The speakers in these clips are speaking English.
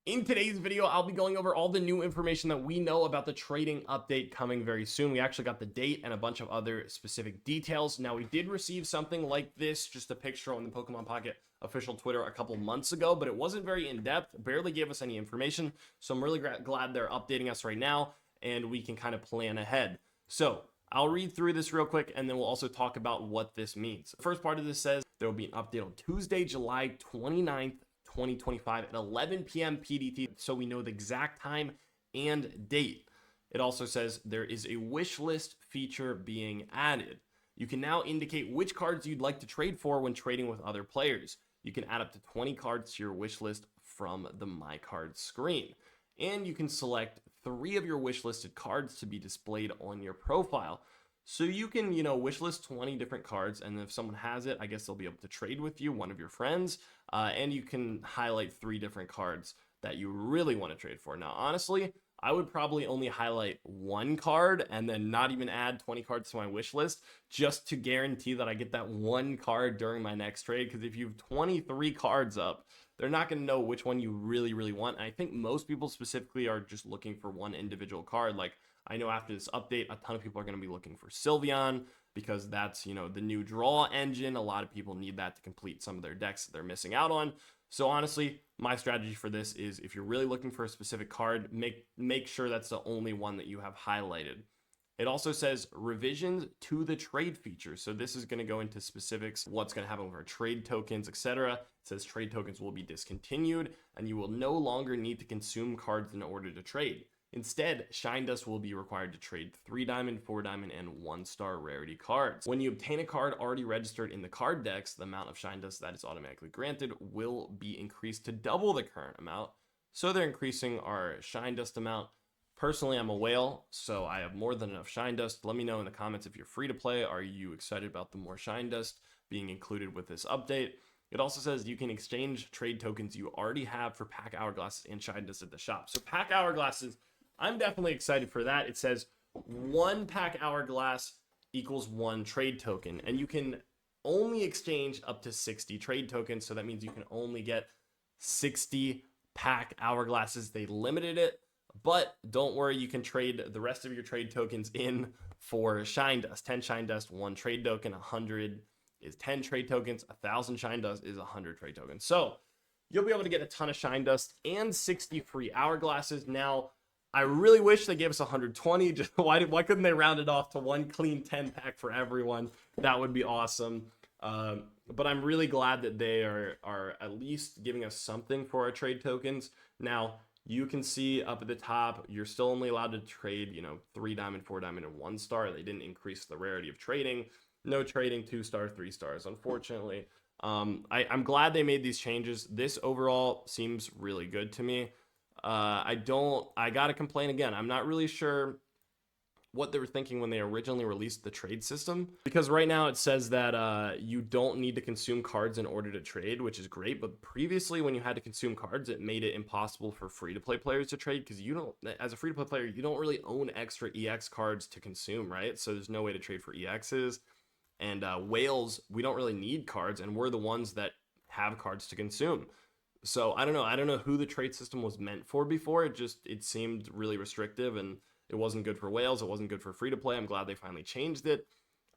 In today's video, I'll be going over all the new information that we know about the trading update coming very soon. We actually got the date and a bunch of other specific details. Now, we did receive something like this, just a picture on the Pokemon Pocket official Twitter a couple months ago, but it wasn't very in-depth, barely gave us any information. So I'm really glad they're updating us right now, and we can kind of plan ahead. So I'll read through this real quick, and then we'll also talk about what this means. The first part of this says there will be an update on Tuesday, July 29th, 2025 at 11 p.m. PDT, so we know the exact time and date. It also says there is a wish list feature being added. You can now indicate which cards you'd like to trade for when trading with other players. You can add up to 20 cards to your wish list from the My Cards screen. And you can select 3 of your wish listed cards to be displayed on your profile. So you can, wish list 20 different cards, and if someone has it, I guess they'll be able to trade with you, one of your friends, and you can highlight 3 different cards that you really want to trade for. Now, honestly, I would probably only highlight 1 card and then not even add 20 cards to my wish list just to guarantee that I get that 1 card during my next trade, because if you have 23 cards up, they're not going to know which one you really, really want. And I think most people specifically are just looking for one individual card. Like, I know after this update, a ton of people are going to be looking for Sylveon because that's, the new draw engine. A lot of people need that to complete some of their decks that they're missing out on. So honestly, my strategy for this is if you're really looking for a specific card, make sure that's the only one that you have highlighted. It also says revisions to the trade feature. So this is going to go into specifics, what's going to happen with our trade tokens, etc. It says trade tokens will be discontinued and you will no longer need to consume cards in order to trade. Instead, Shine Dust will be required to trade 3 diamond, 4 diamond, and 1-star rarity cards. When you obtain a card already registered in the card decks, the amount of Shine Dust that is automatically granted will be increased to double the current amount. So they're increasing our Shine Dust amount. Personally, I'm a whale, so I have more than enough Shine Dust. Let me know in the comments if you're free to play. Are you excited about the more Shine Dust being included with this update? It also says you can exchange trade tokens you already have for pack hourglasses and Shine Dust at the shop. So pack hourglasses, I'm definitely excited for that. It says 1 pack hourglass equals 1 trade token, and you can only exchange up to 60 trade tokens. So that means you can only get 60 pack hourglasses. They limited it, but don't worry, you can trade the rest of your trade tokens in for Shine Dust. 10 Shine Dust, 1 trade token, 100 is 10 trade tokens, 1,000 Shine Dust is 100 trade tokens. So you'll be able to get a ton of Shine Dust and 60 free hourglasses. Now, I really wish they gave us 120. Just why couldn't they round it off to 1 clean 10 pack for everyone? That would be awesome. But I'm really glad that they are at least giving us something for our trade tokens. Now, you can see up at the top, you're still only allowed to trade, 3 diamond, 4 diamond, and 1 star. They didn't increase the rarity of trading. No trading 2 star, 3 stars, unfortunately. I'm glad they made these changes. This overall seems really good to me. I gotta complain again. I'm not really sure what they were thinking when they originally released the trade system, because right now it says that you don't need to consume cards in order to trade, which is great. But previously, when you had to consume cards, it made it impossible for free-to-play players to trade, because as a free-to-play player, you don't really own extra EX cards to consume, right? So there's no way to trade for EXs. And whales, we don't really need cards, and we're the ones that have cards to consume. So I don't know who the trade system was meant for before. It seemed really restrictive, and it wasn't good for whales. It wasn't good for free to play. I'm glad they finally changed it.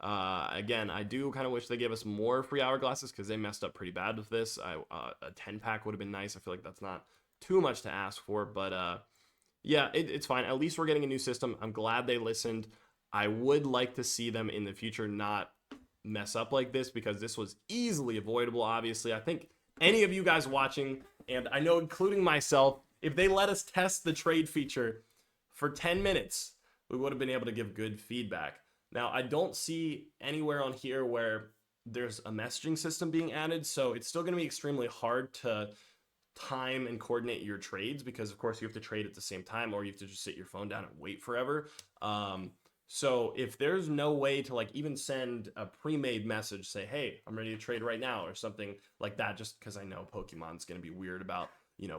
Again, I do kind of wish they gave us more free hourglasses, because they messed up pretty bad with this. A 10 pack would have been nice. I feel like that's not too much to ask for, but yeah, it's fine. At least we're getting a new system. I'm glad they listened. I would like to see them in the future not mess up like this, because this was easily avoidable. Obviously, I think any of you guys watching, and I know including myself, if they let us test the trade feature for 10 minutes, we would have been able to give good feedback. Now, I don't see anywhere on here where there's a messaging system being added, so it's still going to be extremely hard to time and coordinate your trades, because of course you have to trade at the same time, or you have to just sit your phone down and wait forever. So if there's no way to even send a pre-made message, say, hey, I'm ready to trade right now, or something like that, just because I know Pokemon's going to be weird about,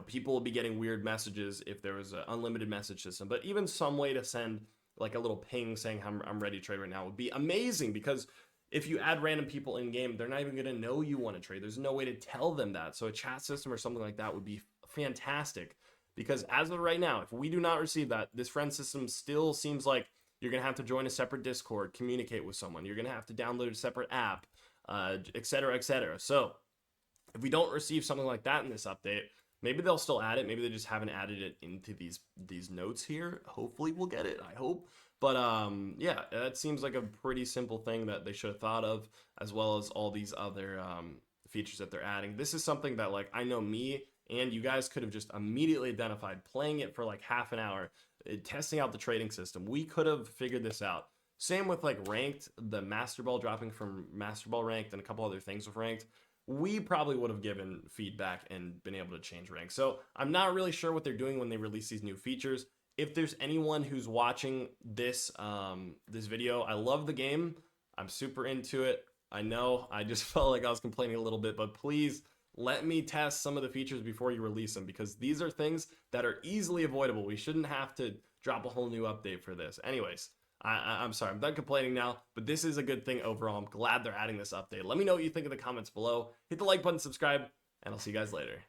people will be getting weird messages if there was an unlimited message system. But even some way to send a little ping saying I'm ready to trade right now would be amazing, because if you add random people in game, they're not even going to know you want to trade. There's no way to tell them that. So a chat system or something like that would be fantastic. because as of right now, if we do not receive that, this friend system still seems like you're going to have to join a separate Discord, communicate with someone, you're going to have to download a separate app, etc., etc. So if we don't receive something like that in this update, maybe they'll still add it. Maybe they just haven't added it into these notes here. Hopefully we'll get it. I hope. But yeah, that seems like a pretty simple thing that they should have thought of, as well as all these other features that they're adding. This is something that like I know me and you guys could have just immediately identified playing it for like half an hour, testing out the trading system. We could have figured this out. Same with like ranked, the Master Ball dropping from Master Ball ranked and a couple other things with ranked. We probably would have given feedback and been able to change rank. So I'm not really sure what they're doing when they release these new features. If there's anyone who's watching this this video, I love the game. I'm super into it. I know I just felt like I was complaining a little bit, but please let me test some of the features before you release them, because these are things that are easily avoidable. We shouldn't have to drop a whole new update for this. Anyways, I'm sorry, I'm done complaining now, but this is a good thing overall. I'm glad they're adding this update. Let me know what you think in the comments below. Hit the like button, subscribe, and I'll see you guys later.